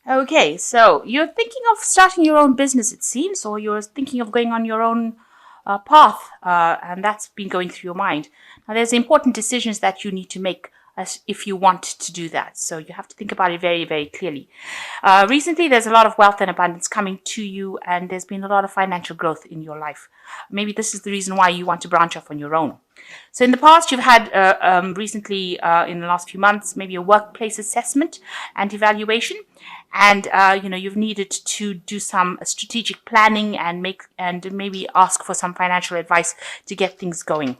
Okay, so you're thinking of starting your own business, it seems, or you're thinking of going on your own path, and that's been going through your mind. Now, there's important decisions that you need to make as if you want to do that. So you have to think about it very, very clearly. Recently, there's a lot of wealth and abundance coming to you, and there's been a lot of financial growth in your life. Maybe this is the reason why you want to branch off on your own. So in the past, you've had recently in the last few months, maybe a workplace assessment and evaluation, and you've needed to do some strategic planning and maybe ask for some financial advice to get things going.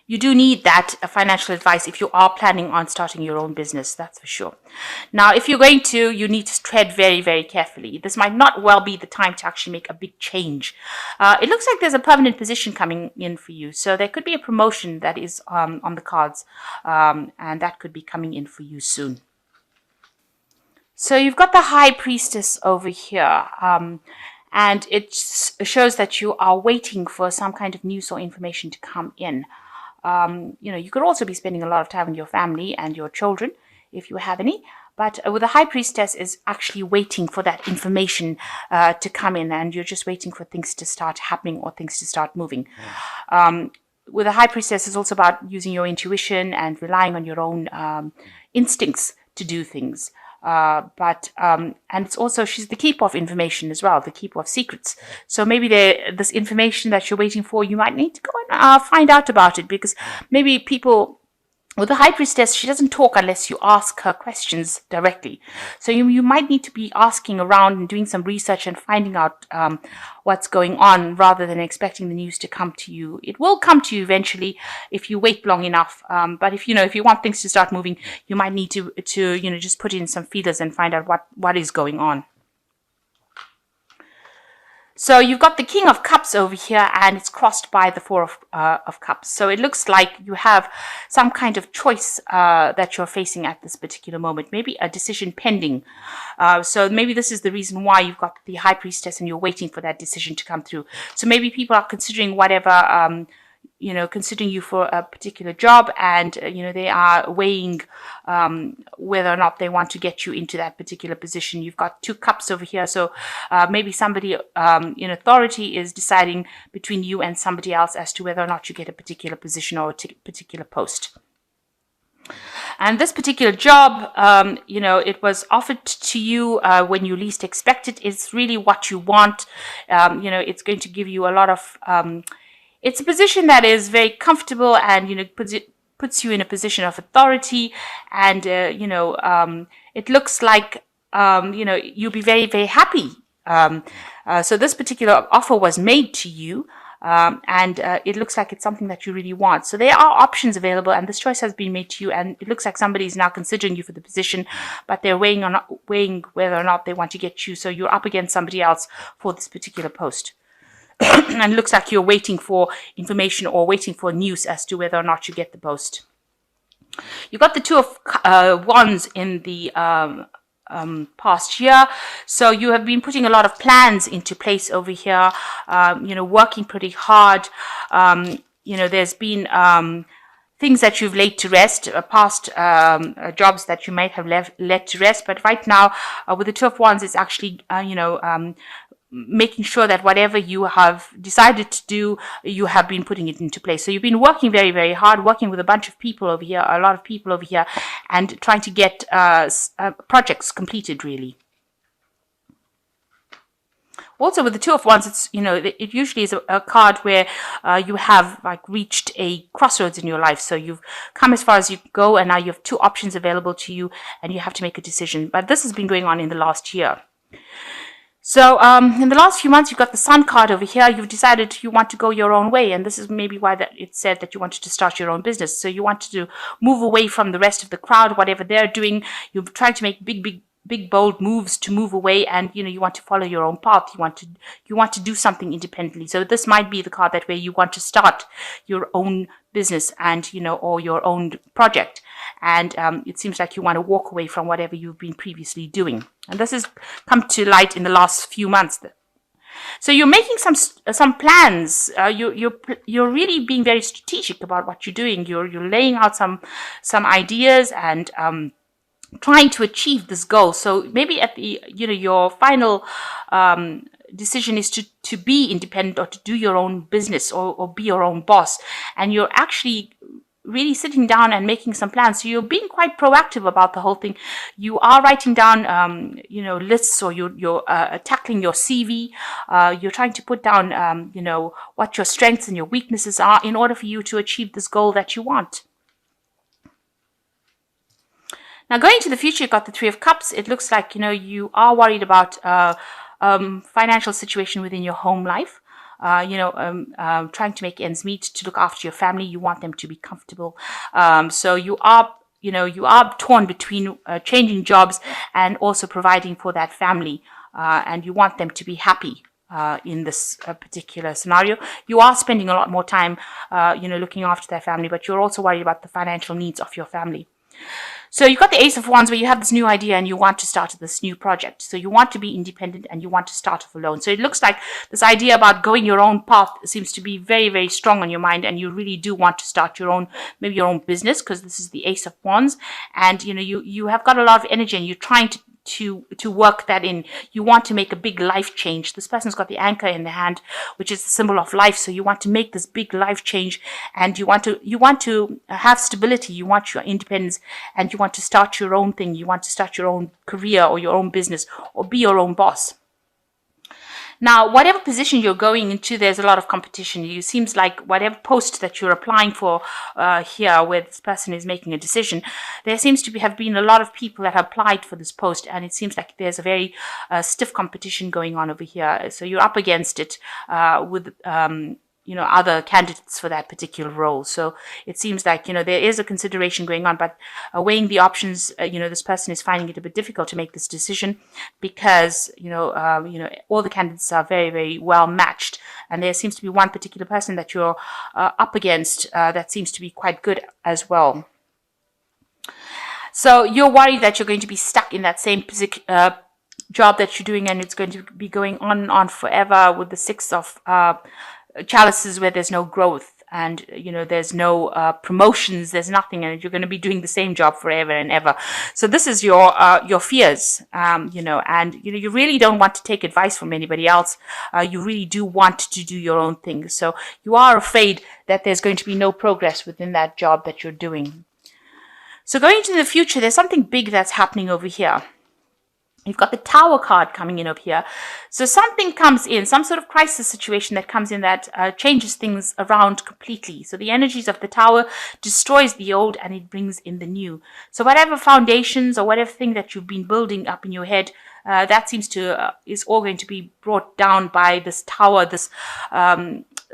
You do need that financial advice if you are planning on starting your own business, that's for sure. Now, if you're going to, you need to tread very, very carefully. This might not well be the time to actually make a big change. It looks like there's a permanent position coming in for you. So there could be a promotion that is on the cards, and that could be coming in for you soon. So you've got the High Priestess over here. And it shows that you are waiting for some kind of news or information to come in. You could also be spending a lot of time with your family and your children, if you have any. But with the High Priestess is actually waiting for that information to come in, and you're just waiting for things to start happening or things to start moving. With the High Priestess, it's also about using your intuition and relying on your own instincts to do things. And it's also, she's the keeper of information as well, the keeper of secrets. So maybe this information that you're waiting for, you might need to go and find out about it, because maybe people with the High Priestess, she doesn't talk unless you ask her questions directly. So you might need to be asking around and doing some research and finding out what's going on, rather than expecting the news to come to you. It will come to you eventually if you wait long enough. But if you want things to start moving, you might need to just put in some feelers and find out what is going on. So you've got the King of Cups over here, and it's crossed by the Four of Cups. So it looks like you have some kind of choice that you're facing at this particular moment, maybe a decision pending. So maybe this is the reason why you've got the High Priestess and you're waiting for that decision to come through. So maybe people are considering whatever, considering you for a particular job, and, they are weighing whether or not they want to get you into that particular position. You've got two cups over here. So maybe somebody in authority is deciding between you and somebody else as to whether or not you get a particular position or a particular post. And this particular job, it was offered to you when you least expect it. It's really what you want. It's going to give you a lot of... it's a position that is very comfortable, and, puts you in a position of authority. And, it looks like, you'll be very, very happy. So this particular offer was made to you. And it looks like it's something that you really want. So there are options available, and this choice has been made to you, and it looks like somebody is now considering you for the position, but they're weighing whether or not they want to get you. So you're up against somebody else for this particular post. And it looks like you're waiting for information or waiting for news as to whether or not you get the post. You got the Two of Wands in the past year. So you have been putting a lot of plans into place over here, working pretty hard. There's been things that you've laid to rest, past jobs that you might have let to rest. But right now, with the Two of Wands, it's actually, making sure that whatever you have decided to do, you have been putting it into place. So you've been working very, very hard, working with a bunch of people over here, a lot of people over here, and trying to get projects completed, really. Also, with the Two of Wands, it's, it usually is a card where you have reached a crossroads in your life. So you've come as far as you go, and now you have two options available to you, and you have to make a decision. But this has been going on in the last year. So in the last few months, you've got the Sun card over here. You've decided you want to go your own way. And this is maybe why it said that you wanted to start your own business. So you wanted to move away from the rest of the crowd, whatever they're doing. You're trying to make big, bold moves to move away. And, you want to follow your own path. You want to do something independently. So this might be the card that where you want to start your own business and, or your own project. And it seems like you want to walk away from whatever you've been previously doing. And this has come to light in the last few months. So you're making some plans. You're really being very strategic about what you're doing. You're laying out some ideas, and trying to achieve this goal. So maybe at the, your final decision is to be independent or to do your own business, or be your own boss. And you're actually really sitting down and making some plans. So you're being quite proactive about the whole thing. You are writing down, lists, or you're tackling your CV. You're trying to put down, what your strengths and your weaknesses are in order for you to achieve this goal that you want. Now, going to the future, you've got the Three of Cups. It looks like, you are worried about financial situation within your home life. Trying to make ends meet, to look after your family. You want them to be comfortable. So you are torn between changing jobs and also providing for that family. And you want them to be happy. In this particular scenario, you are spending a lot more time, looking after their family, but you're also worried about the financial needs of your family. So you've got the Ace of Wands, where you have this new idea and you want to start this new project. So you want to be independent and you want to start off alone. So it looks like this idea about going your own path seems to be very, very strong on your mind, and you really do want to start your own business, because this is the Ace of Wands, and you have got a lot of energy and you're trying to work that in. You want to make a big life change. This person's got the anchor in the hand, which is the symbol of life. So you want to make this big life change, and you want to have stability. You want your independence, and you want to start your own thing. You want to start your own career or your own business, or be your own boss. Now, whatever position you're going into, there's a lot of competition. It seems like whatever post that you're applying for here, where this person is making a decision, there seems to have been a lot of people that have applied for this post, and it seems like there's a very stiff competition going on over here. So you're up against it with other candidates for that particular role. So it seems like, there is a consideration going on, but weighing the options, this person is finding it a bit difficult to make this decision, because, all the candidates are very, very well matched. And there seems to be one particular person that you're up against that seems to be quite good as well. So you're worried that you're going to be stuck in that same job that you're doing, and it's going to be going on and on forever, with the Six of Chalices, where there's no growth, and there's no promotions, there's nothing, and you're going to be doing the same job forever and ever. So this is your fears, and you really don't want to take advice from anybody else. You really do want to do your own thing. So you are afraid that there's going to be no progress within that job that you're doing. So going into the future, there's something big that's happening over here. You've got the Tower card coming in up here. So something comes in, some sort of crisis situation that comes in that changes things around completely. So the energies of the Tower destroys the old and it brings in the new. So whatever foundations or whatever thing that you've been building up in your head, that seems to is all going to be brought down by this Tower, this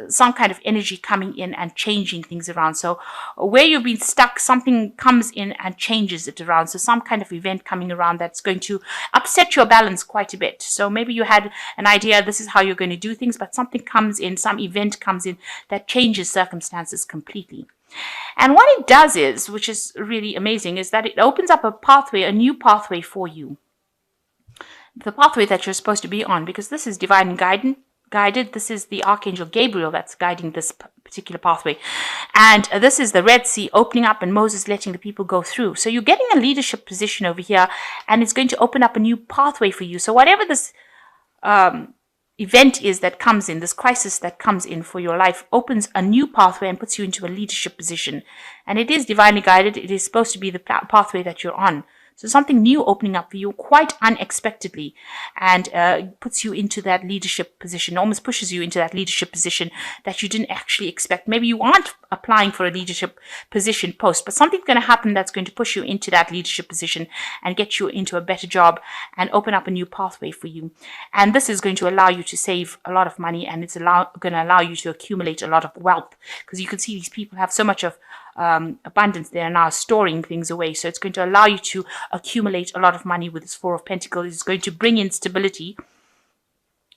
some kind of energy coming in and changing things around. So where you've been stuck, something comes in and changes it around. So some kind of event coming around that's going to upset your balance quite a bit. So maybe you had an idea, this is how you're going to do things, but something comes in, some event comes in that changes circumstances completely. And what it does is, which is really amazing, is that it opens up a pathway, a new pathway for you. The pathway that you're supposed to be on, because this is divine guided. This is the Archangel Gabriel that's guiding this particular pathway. And this is the Red Sea opening up and Moses letting the people go through. So you're getting a leadership position over here, and it's going to open up a new pathway for you. So whatever this event is that comes in, this crisis that comes in for your life, opens a new pathway and puts you into a leadership position. And it is divinely guided. It is supposed to be the pathway that you're on. So something new opening up for you quite unexpectedly, and puts you into that leadership position, almost pushes you into that leadership position that you didn't actually expect. Maybe you aren't applying for a leadership position post, but something's going to happen that's going to push you into that leadership position and get you into a better job and open up a new pathway for you. And this is going to allow you to save a lot of money, and it's going to allow you to accumulate a lot of wealth, because you can see these people have so much of abundance. They are now storing things away. So it's going to allow you to accumulate a lot of money with this Four of Pentacles. It's going to bring in stability,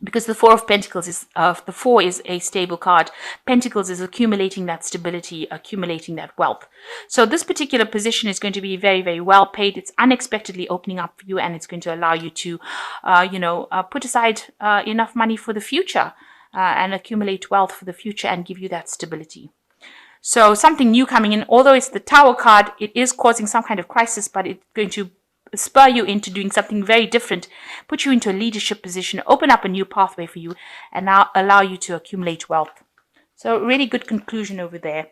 because the Four of Pentacles is, the Four is a stable card. Pentacles is accumulating that stability, accumulating that wealth. So this particular position is going to be very, very well paid. It's unexpectedly opening up for you, and it's going to allow you to, put aside enough money for the future and accumulate wealth for the future and give you that stability. So something new coming in, although it's the Tower card, it is causing some kind of crisis, but it's going to spur you into doing something very different, put you into a leadership position, open up a new pathway for you, and now allow you to accumulate wealth. So really good conclusion over there,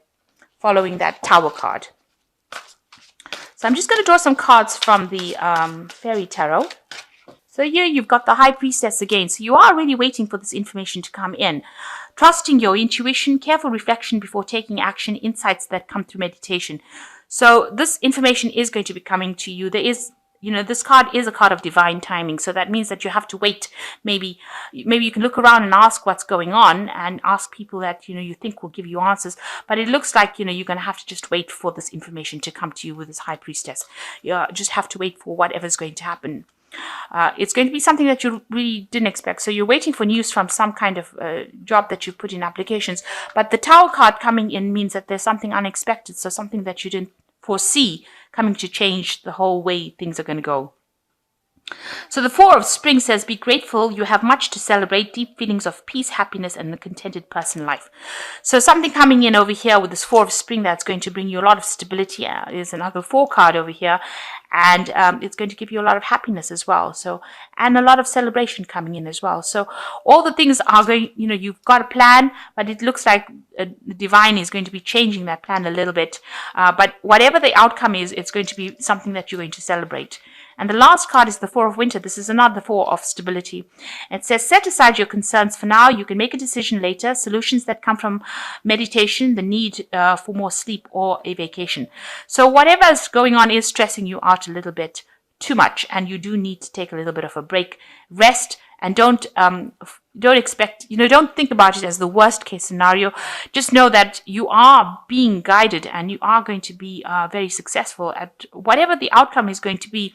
following that Tower card. So I'm just going to draw some cards from the Fairy Tarot. So here you've got the High Priestess again. So you are really waiting for this information to come in. Trusting your intuition, careful reflection before taking action, insights that come through meditation. So this information is going to be coming to you. There is, this card is a card of divine timing. So that means that you have to wait. Maybe you can look around and ask what's going on and ask people that, you think will give you answers. But it looks like, you're going to have to just wait for this information to come to you with this High Priestess. You just have to wait for whatever's going to happen. It's going to be something that you really didn't expect. So you're waiting for news from some kind of job that you've put in applications. But the Tower card coming in means that there's something unexpected. So something that you didn't foresee coming to change the whole way things are going to go. So the Four of Spring says, be grateful. You have much to celebrate, deep feelings of peace, happiness, and a contented person life. So something coming in over here with this Four of Spring that's going to bring you a lot of stability. There's another 4 card over here. And it's going to give you a lot of happiness as well. So, and a lot of celebration coming in as well. So all the things are going, you've got a plan, but it looks like the divine is going to be changing that plan a little bit. But whatever the outcome is, it's going to be something that you're going to celebrate. And the last card is the Four of Winter. This is another 4 of stability. It says, set aside your concerns for now. You can make a decision later. Solutions that come from meditation, the need for more sleep, or a vacation. So whatever is going on is stressing you out a little bit too much. And you do need to take a little bit of a break, rest, and don't expect, don't think about it as the worst case scenario. Just know that you are being guided and you are going to be very successful at whatever the outcome is going to be.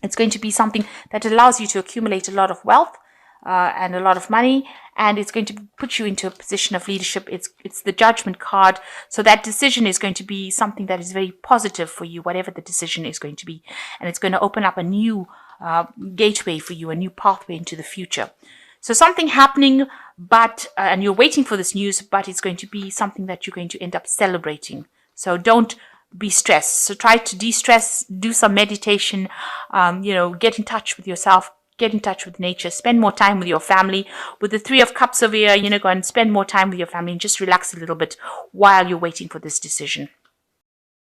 It's going to be something that allows you to accumulate a lot of wealth and a lot of money, and it's going to put you into a position of leadership. It's the Judgment card, so that decision is going to be something that is very positive for you, whatever the decision is going to be, and it's going to open up a new gateway for you, a new pathway into the future. So something happening, but and you're waiting for this news, but it's going to be something that you're going to end up celebrating. So don't be stressed. So try to de-stress, do some meditation, get in touch with yourself, get in touch with nature, spend more time with your family. With the 3 of Cups over here, go and spend more time with your family and just relax a little bit while you're waiting for this decision.